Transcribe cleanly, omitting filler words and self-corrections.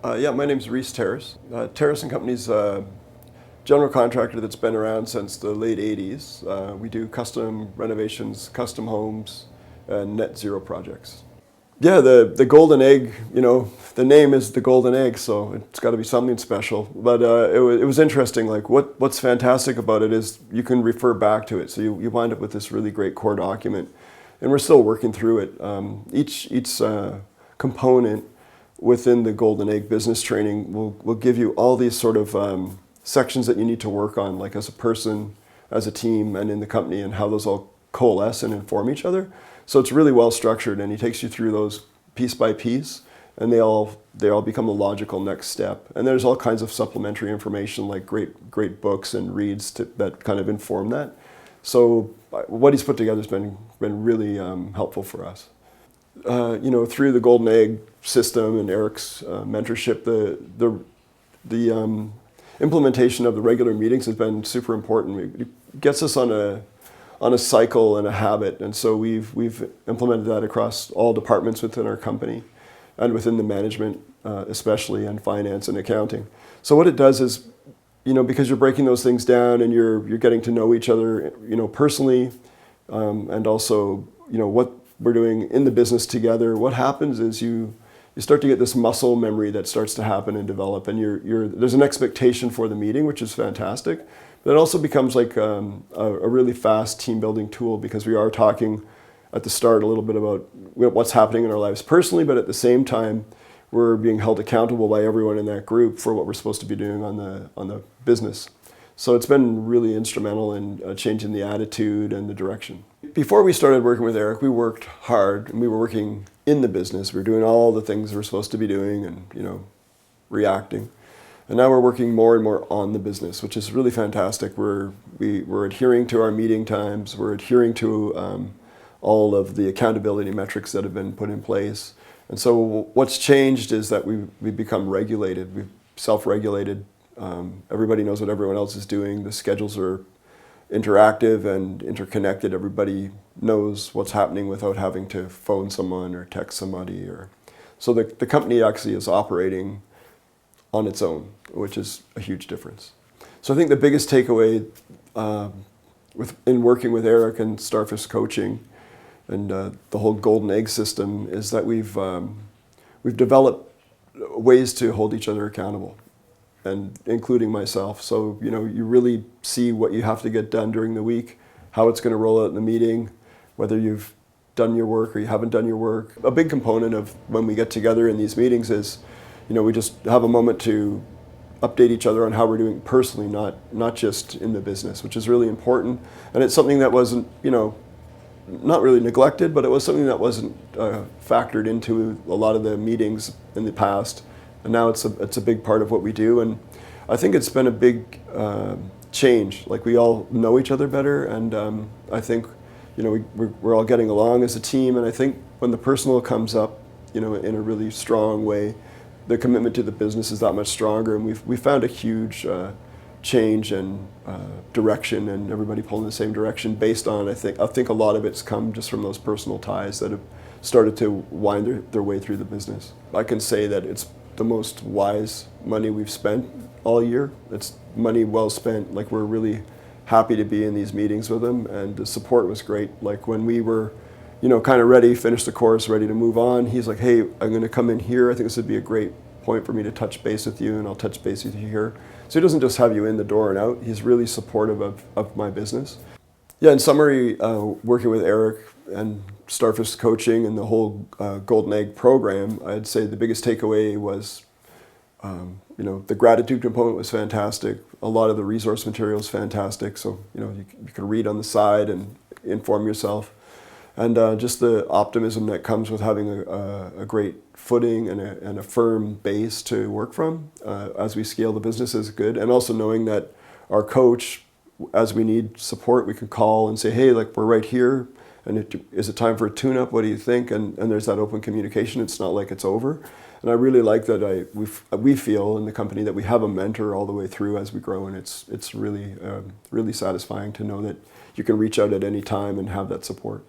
Yeah, my name's Reece Terris. Terris & Company's a general contractor that's been around since the late 80s. We do custom renovations, custom homes, and net zero projects. Yeah, the golden egg, the name is the golden egg, so it's got to be something special. But it was interesting, like what's fantastic about it is you can refer back to it. So you wind up with this really great core document, and we're still working through it. Each component within the Golden Egg business training will give you all these sort of sections that you need to work on, like as a person, as a team, and in the company, and how those all coalesce and inform each other. So it's really well structured, and he takes you through those piece by piece, and they all become a logical next step. And there's all kinds of supplementary information, like great books and reads that kind of inform that. So what he's put together has been really helpful for us. Through the Golden Egg system and Eric's mentorship, the implementation of the regular meetings has been super important. It gets us on a cycle and a habit, and so we've implemented that across all departments within our company, and within the management, especially, and finance and accounting. So what it does is, because you're breaking those things down and you're getting to know each other, personally, and also, what we're doing in the business together, what happens is you start to get this muscle memory that starts to happen and develop, and there's an expectation for the meeting, which is fantastic. But it also becomes like a really fast team building tool, because we are talking at the start a little bit about what's happening in our lives personally, but at the same time, we're being held accountable by everyone in that group for what we're supposed to be doing on the business. So it's been really instrumental in changing the attitude and the direction. Before we started working with Eric, we worked hard, and we were working in the business. We were doing all the things we're supposed to be doing and, reacting. And now we're working more and more on the business, which is really fantastic. We're adhering to our meeting times. We're adhering to all of the accountability metrics that have been put in place. And so what's changed is that we've become regulated. We've self-regulated. Everybody knows what everyone else is doing. The schedules are interactive and interconnected. Everybody knows what's happening without having to phone someone or text somebody. So the company actually is operating on its own, which is a huge difference. So I think the biggest takeaway in working with Eric and Starfish coaching and the whole Golden Egg system is that we've developed ways to hold each other accountable, and including myself. So, you really see what you have to get done during the week, how it's going to roll out in the meeting, whether you've done your work or you haven't done your work. A big component of when we get together in these meetings is, we just have a moment to update each other on how we're doing personally, not just in the business, which is really important. And it's something that wasn't, not really neglected, but it was something that wasn't factored into a lot of the meetings in the past. And now it's a big part of what we do, and I think it's been a big change. Like, we all know each other better, and I think we're all getting along as a team. And I think when the personal comes up, in a really strong way, the commitment to the business is that much stronger. And we found a huge change and direction, and everybody pulling the same direction based on I think a lot of it's come just from those personal ties that have started to wind their way through the business. I can say that it's the most wise money we've spent all year. It's money well spent. Like, we're really happy to be in these meetings with him, and the support was great. Like, when we were, kind of ready, finished the course, ready to move on, he's like, hey, I'm going to come in here. I think this would be a great point for me to touch base with you, and I'll touch base with you here. So he doesn't just have you in the door and out. He's really supportive of my business. Yeah, in summary, working with Eric and Starfish coaching and the whole Golden Egg program, I'd say the biggest takeaway was, the gratitude component was fantastic. A lot of the resource material is fantastic. So, you can read on the side and inform yourself. And just the optimism that comes with having a great footing and a firm base to work from as we scale the business is good. And also knowing that our coach, as we need support, we can call and say, hey, like, we're right here. And is it time for a tune-up? What do you think? And there's that open communication. It's not like it's over. And I really like that we feel in the company that we have a mentor all the way through as we grow. And it's really, really satisfying to know that you can reach out at any time and have that support.